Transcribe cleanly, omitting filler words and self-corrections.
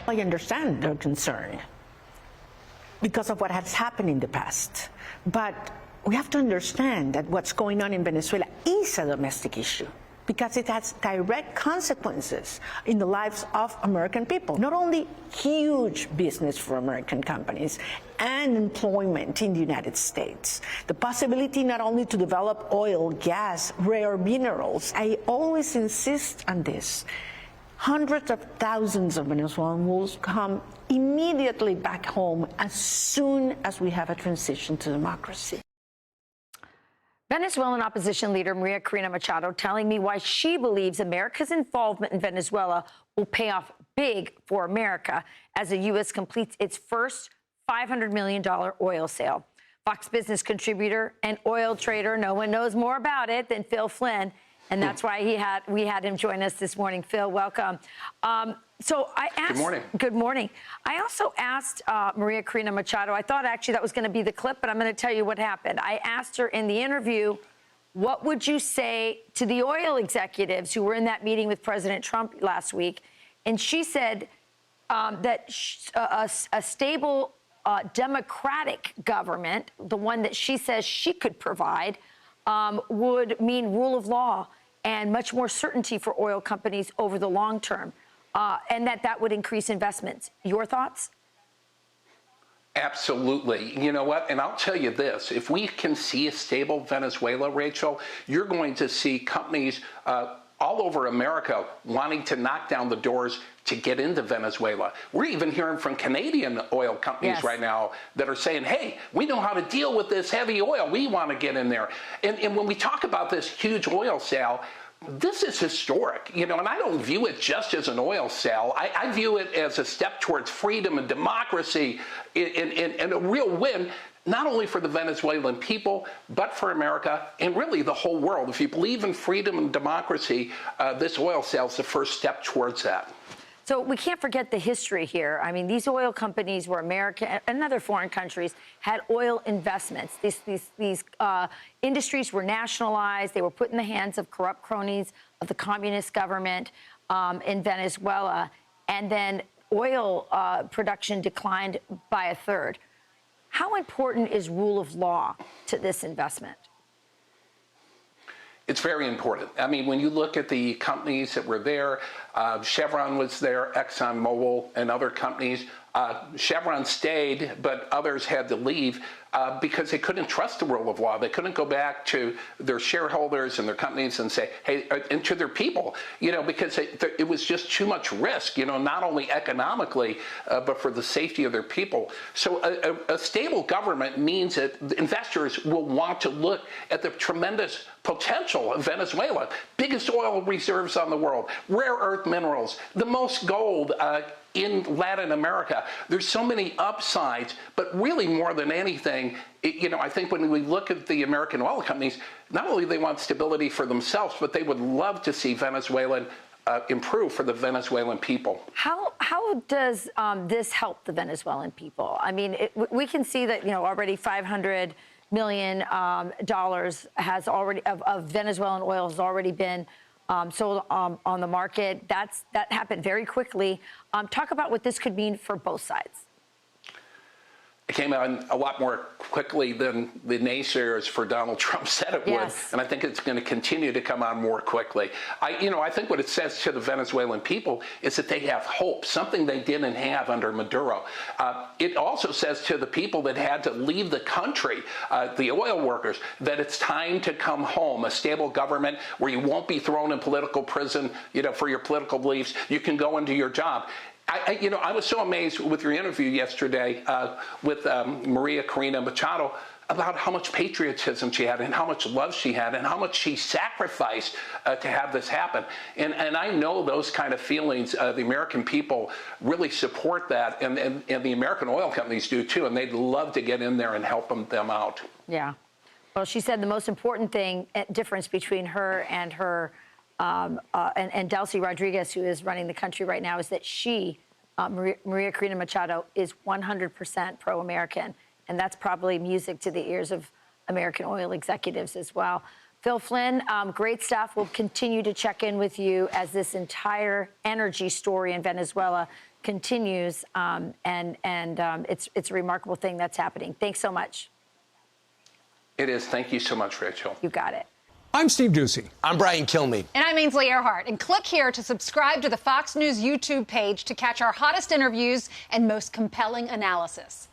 I understand their concern because of what has happened in the past. But we have to understand that what's going on in Venezuela is a domestic issue because it has direct consequences in the lives of American people. Not only huge business for American companies and employment in the United States, the possibility not only to develop oil, gas, rare minerals. I always insist on this. Hundreds of thousands of Venezuelans will come immediately back home as soon as we have a transition to democracy. Venezuelan opposition leader Maria Corina Machado telling me why she believes America's involvement in Venezuela will pay off big for America as the U.S. completes its first $500 million oil sale. Fox Business contributor and oil trader, no one knows more about it than Phil Flynn, and that's why we had him join us this morning. Phil, welcome. So I asked. Good morning. Good morning. I also asked Maria Corina Machado. I thought actually that was going to be the clip, but I'm going to tell you what happened. I asked her in the interview, what would you say to the oil executives who were in that meeting with President Trump last week? And she said that a stable democratic government, the one that she says she could provide, would mean rule of law and much more certainty for oil companies over the long term. And that would increase investments. Your thoughts? Absolutely. You know what? And I'll tell you this. If we can see a stable Venezuela, Rachel, you're going to see companies all over America wanting to knock down the doors to get into Venezuela. We're even hearing from Canadian oil companies right now that are saying, hey, we know how to deal with this heavy oil. We want to get in there. And when we talk about this huge oil sale, this is historic, you know, and I don't view it just as an oil sale. I view it as a step towards freedom and democracy and a real win, not only for the Venezuelan people, but for America and really the whole world. If you believe in freedom and democracy, this oil sale is the first step towards that. So we can't forget the history here. I mean, these oil companies were American and other foreign countries had oil investments. These industries were nationalized. They were put in the hands of corrupt cronies of the communist government in Venezuela. And then oil production declined by a third. How important is rule of law to this investment? It's very important. I mean, when you look at the companies that were there, Chevron was there, ExxonMobil, and other companies. Chevron stayed, but others had to leave because they couldn't trust the rule of law. They couldn't go back to their shareholders and their companies and say, hey, and to their people, you know, because it was just too much risk, you know, not only economically, but for the safety of their people. So a stable government means that investors will want to look at the tremendous potential of Venezuela. Biggest oil reserves on the world, rare earth minerals, the most gold in Latin America. There's so many upsides, but really more than anything, you know, I think when we look at the American oil companies, not only do they want stability for themselves, but they would love to see Venezuelan improve for the Venezuelan people. How does this help the Venezuelan people? I mean, we can see that, you know, already $500 million has already of Venezuelan oil has already been sold on the market. That happened very quickly. Talk about what this could mean for both sides. It came on a lot more quickly than the naysayers for Donald Trump said it would, and I think it's going to continue to come on more quickly. I think what it says to the Venezuelan people is that they have hope, something they didn't have under Maduro. It also says to the people that had to leave the country, the oil workers, that it's time to come home, a stable government where you won't be thrown in political prison, you know, for your political beliefs. You can go into your job. I was so amazed with your interview yesterday with Maria Corina Machado about how much patriotism she had and how much love she had and how much she sacrificed to have this happen. And I know those kind of feelings, the American people really support that, and the American oil companies do too, and they'd love to get in there and help them out. Yeah. Well, she said the most important difference between her and her and Delcy Rodriguez, who is running the country right now, is that she, Maria Corina Machado, is 100% pro-American. And that's probably music to the ears of American oil executives as well. Phil Flynn, great stuff. We'll continue to check in with you as this entire energy story in Venezuela continues, and it's a remarkable thing that's happening. Thanks so much. It is. Thank you so much, Rachel. You got it. I'm Steve Doocy. I'm Brian Kilmeade. And I'm Ainsley Earhart. And click here to subscribe to the Fox News YouTube page to catch our hottest interviews and most compelling analysis.